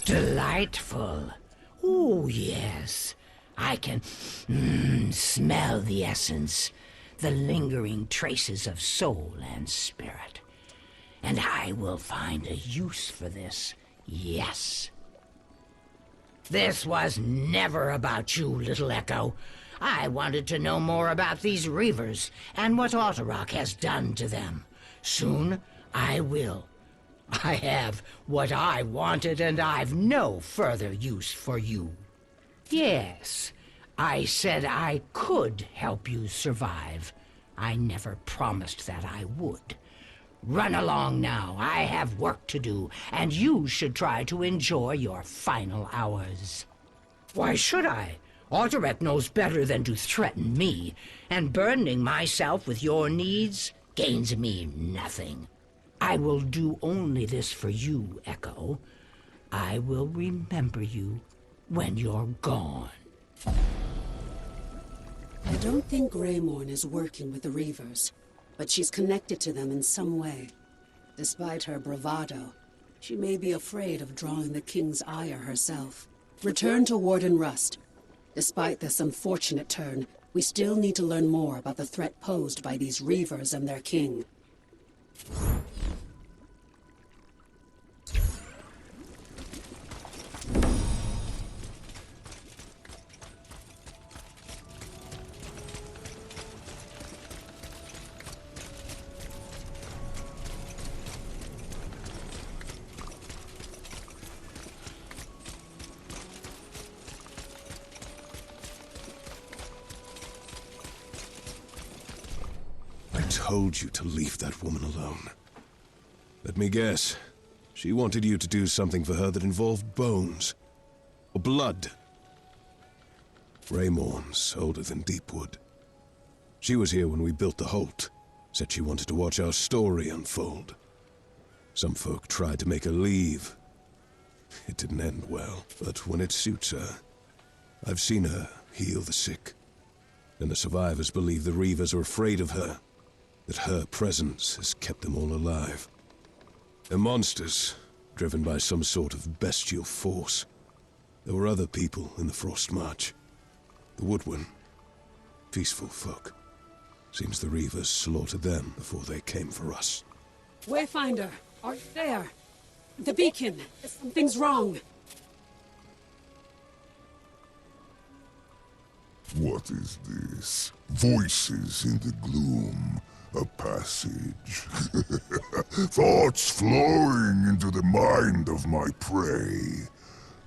Delightful. Oh, yes. I can smell the essence, the lingering traces of soul and spirit. And I will find a use for this, yes. This was never about you, little Echo. I wanted to know more about these Reavers and what Otterrock has done to them. Soon, I will. I have what I wanted, and I've no further use for you. Yes, I said I could help you survive. I never promised that I would. Run along now. I have work to do, and you should try to enjoy your final hours. Why should I? Otterbeck knows better than to threaten me, and burdening myself with your needs gains me nothing. I will do only this for you, Echo. I will remember you when you're gone. I don't think Greymorn is working with the Reavers, but she's connected to them in some way. Despite her bravado, she may be afraid of drawing the King's ire herself. Return to Warden Rust. Despite this unfortunate turn, we still need to learn more about the threat posed by these Reavers and their king. I told you to leave that woman alone. Let me guess. She wanted you to do something for her that involved bones. Or blood. Greymorn's older than Deepwood. She was here when we built the Holt. Said she wanted to watch our story unfold. Some folk tried to make her leave. It didn't end well, but when it suits her, I've seen her heal the sick. And the survivors believe the Reavers are afraid of her. That her presence has kept them all alive. They're monsters, driven by some sort of bestial force. There were other people in the Frost March. The Woodwen. Peaceful folk. Seems the Reavers slaughtered them before they came for us. Wayfinder, are you there? The beacon! Something's wrong! What is this? Voices in the gloom. A passage. Thoughts flowing into the mind of my prey.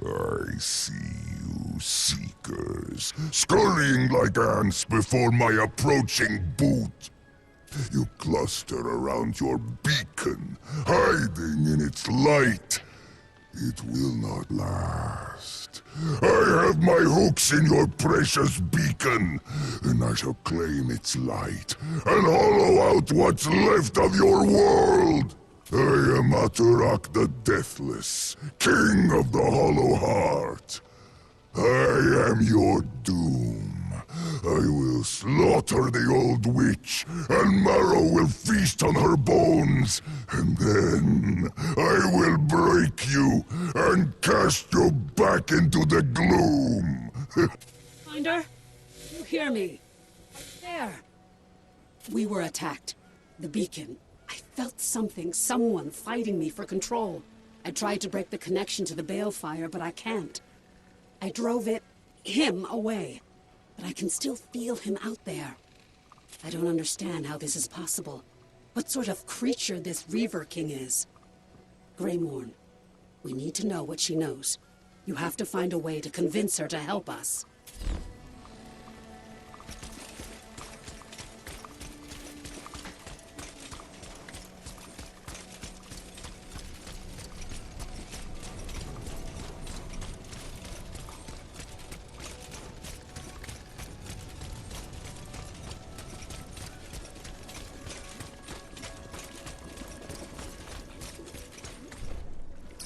I see you, seekers, scurrying like ants before my approaching boot. You cluster around your beacon, hiding in its light. It will not last. I have my hooks in your precious beacon, and I shall claim its light, and hollow out what's left of your world! I am Atarak the Deathless, King of the Hollow Heart. I am your doom. I will slaughter the old witch, and Marrow will feast on her bones, and then I will break you and cast you back into the gloom. Finder, you hear me? There. We were attacked. The beacon. I felt something, someone fighting me for control. I tried to break the connection to the balefire, but I can't. I drove him away. But I can still feel him out there. I don't understand how this is possible. What sort of creature this Reaver King is. Greymorn, we need to know what she knows. You have to find a way to convince her to help us.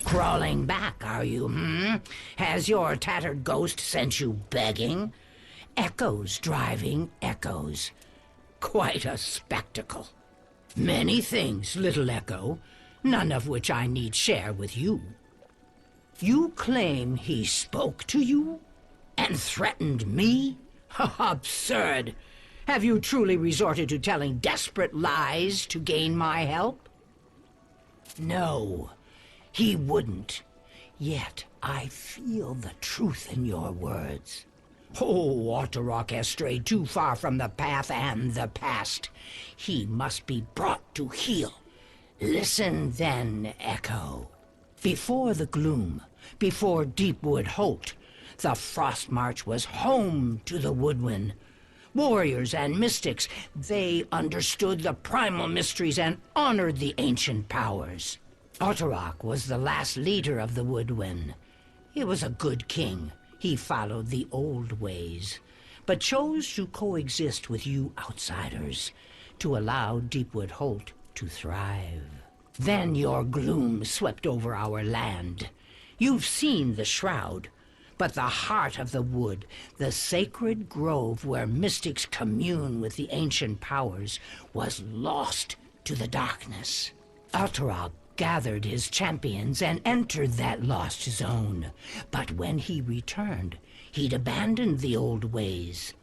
Crawling back, are you, Has your tattered ghost sent you begging? Echoes driving echoes. Quite a spectacle. Many things, little Echo, none of which I need share with you. You claim he spoke to you? And threatened me? Absurd! Have you truly resorted to telling desperate lies to gain my help? No, he wouldn't. Yet I feel the truth in your words. Oh, Otterrock has strayed too far from the path and the past. He must be brought to heel. Listen then, Echo. Before the gloom, before Deepwood Holt, the Frost March was home to the Woodwind. Warriors and mystics, they understood the primal mysteries and honored the ancient powers. Otterrock was the last leader of the Woodwind. He was a good king. He followed the old ways, but chose to coexist with you outsiders, to allow Deepwood Holt to thrive. Then your gloom swept over our land. You've seen the shroud, but the heart of the wood, the sacred grove where mystics commune with the ancient powers, was lost to the darkness. Otterrock gathered his champions and entered that lost zone. But when he returned, he'd abandoned the old ways.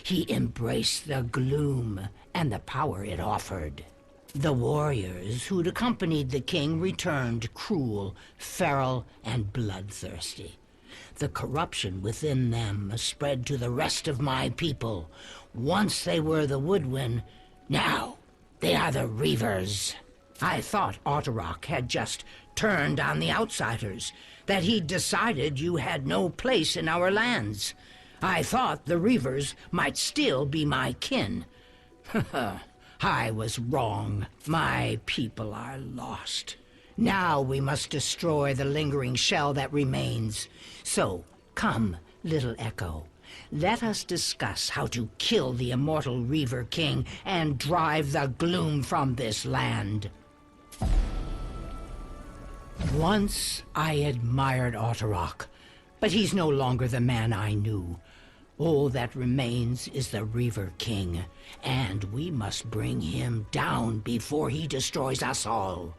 He embraced the gloom and the power it offered. The warriors who'd accompanied the king returned cruel, feral, and bloodthirsty. The corruption within them spread to the rest of my people. Once they were the Woodwind, now they are the Reavers. I thought Otterrock had just turned on the outsiders, that he'd decided you had no place in our lands. I thought the Reavers might still be my kin. I was wrong. My people are lost. Now we must destroy the lingering shell that remains. So, come, little Echo. Let us discuss how to kill the immortal Reaver King and drive the gloom from this land. Once I admired Otterrock, but he's no longer the man I knew. All that remains is the Reaver King, and we must bring him down before he destroys us all.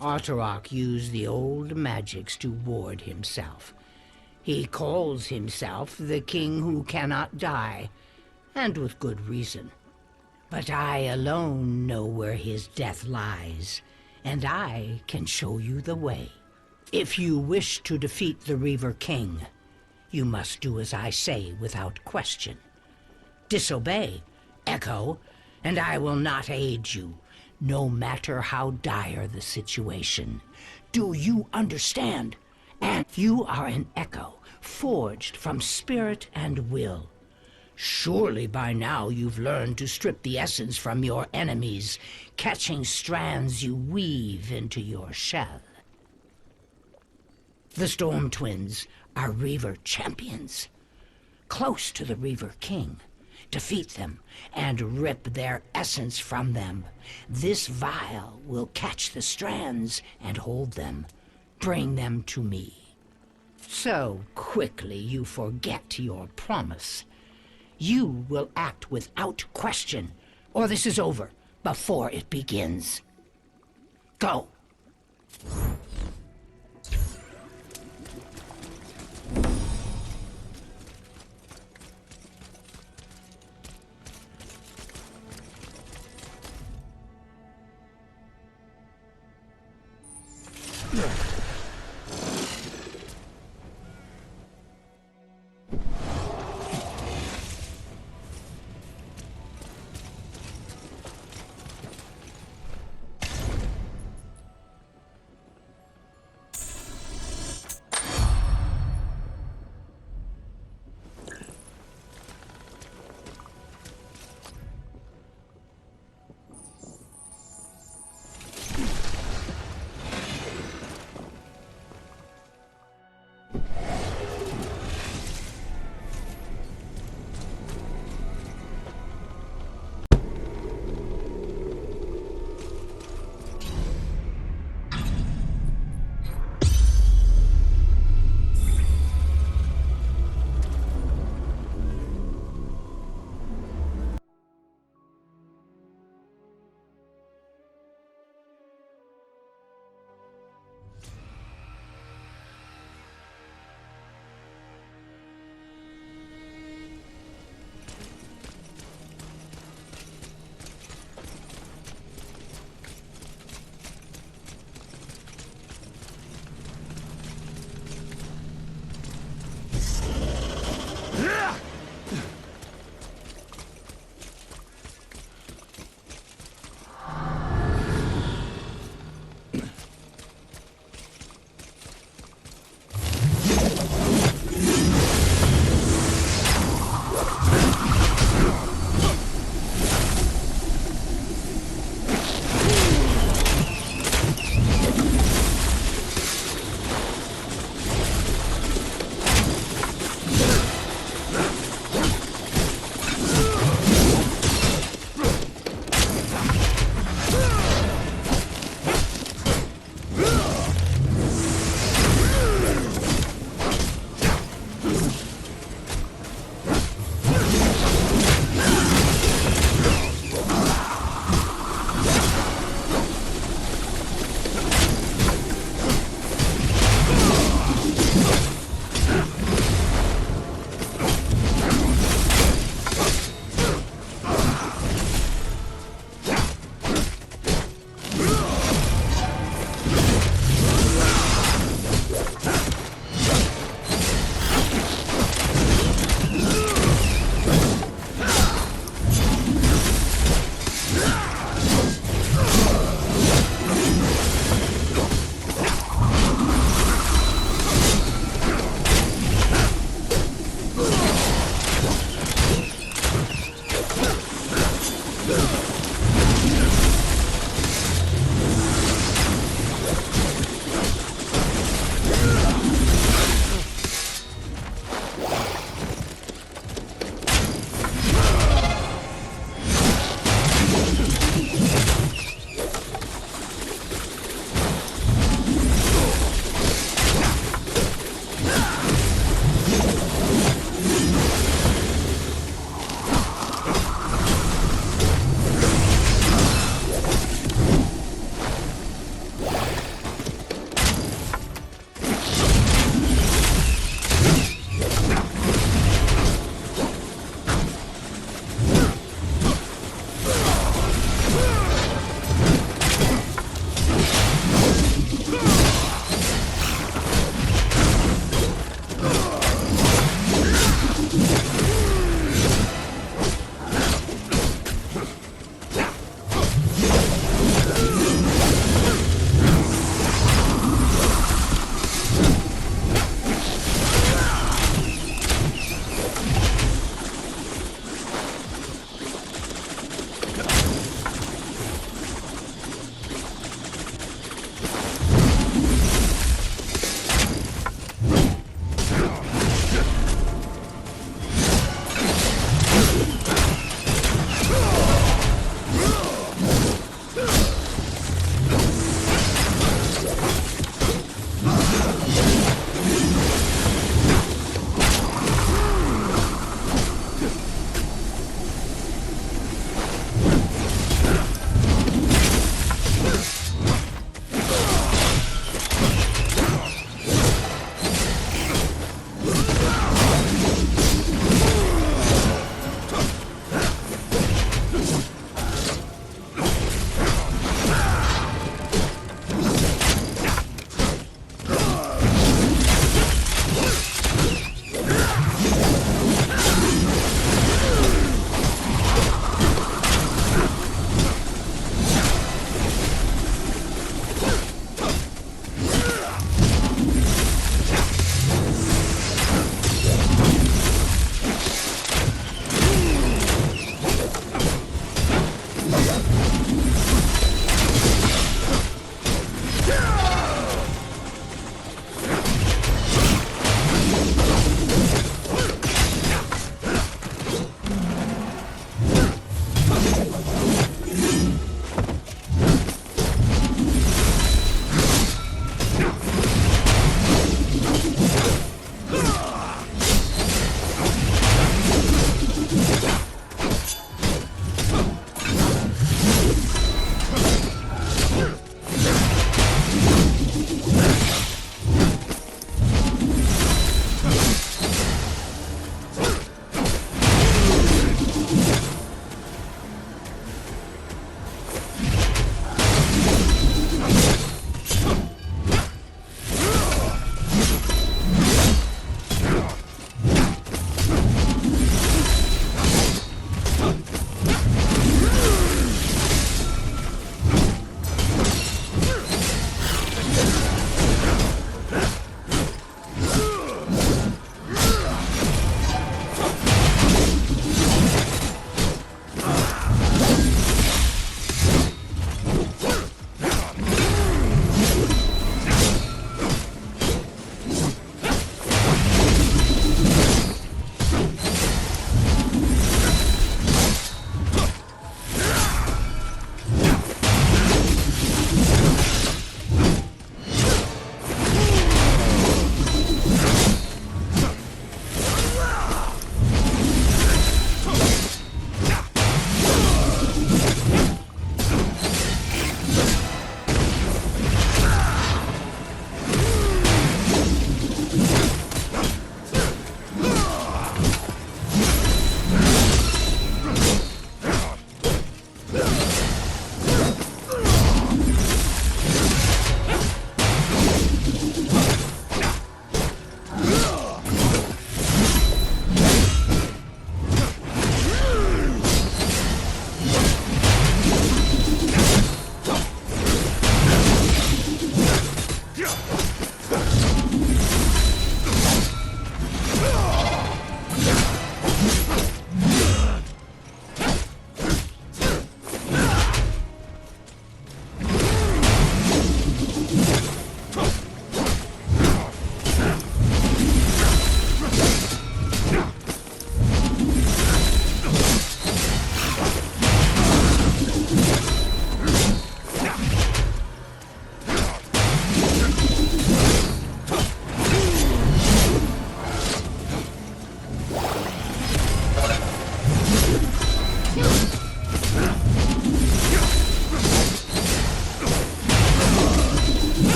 Otterrock used the old magics to ward himself. He calls himself the King who cannot die, and with good reason. But I alone know where his death lies, and I can show you the way. If you wish to defeat the Reaver King, you must do as I say without question. Disobey, Echo, and I will not aid you, no matter how dire the situation. Do you understand? And you are an Echo, forged from spirit and will. Surely by now you've learned to strip the essence from your enemies, catching strands you weave into your shell. The Storm Twins are Reaver champions, close to the Reaver King. Defeat them and rip their essence from them. This vial will catch the strands and hold them. Bring them to me. So quickly you forget your promise. You will act without question, or this is over before it begins. Go!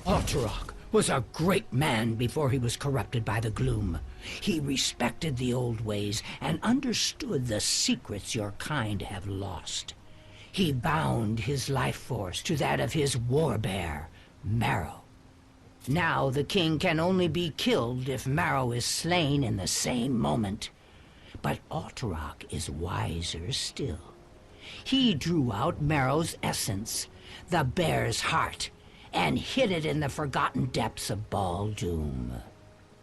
Alterok was a great man before he was corrupted by the gloom. He respected the old ways and understood the secrets your kind have lost. He bound his life force to that of his war-bear, Marrow. Now the king can only be killed if Marrow is slain in the same moment. But Alterok is wiser still. He drew out Marrow's essence, the bear's heart, and hid it in the forgotten depths of Baldoom.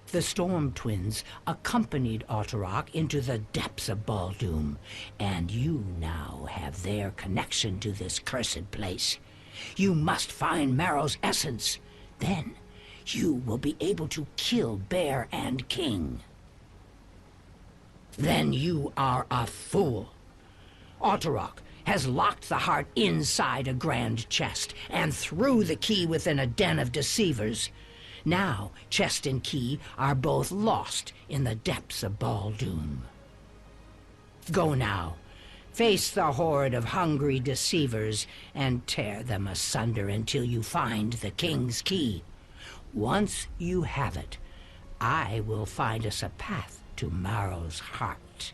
The Storm Twins accompanied Alterok into the depths of Baldoom, and you now have their connection to this cursed place. You must find Marrow's essence. Then you will be able to kill Bear and King. Then you are a fool. Alterok has locked the heart inside a grand chest and threw the key within a den of deceivers. Now, chest and key are both lost in the depths of Baldoom. Go now. Face the horde of hungry deceivers and tear them asunder until you find the king's key. Once you have it, I will find us a path to Marrow's heart.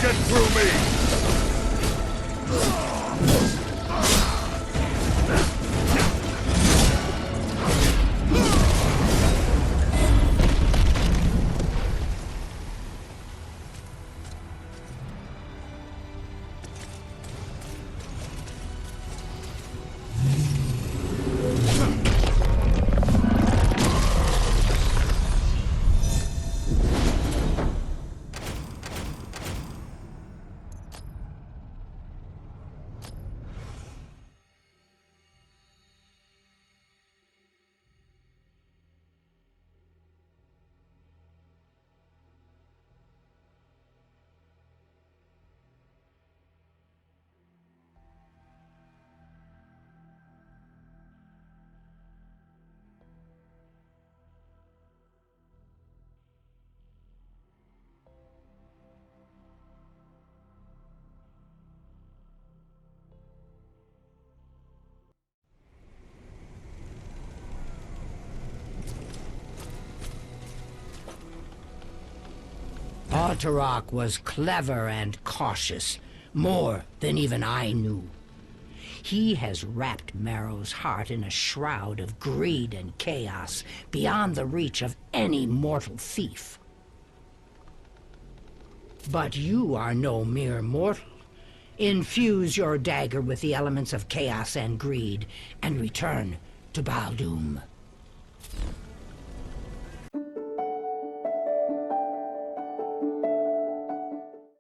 get through me! Alterok was clever and cautious, more than even I knew. He has wrapped Marrow's heart in a shroud of greed and chaos beyond the reach of any mortal thief. But you are no mere mortal. Infuse your dagger with the elements of chaos and greed, and return to Baldoom.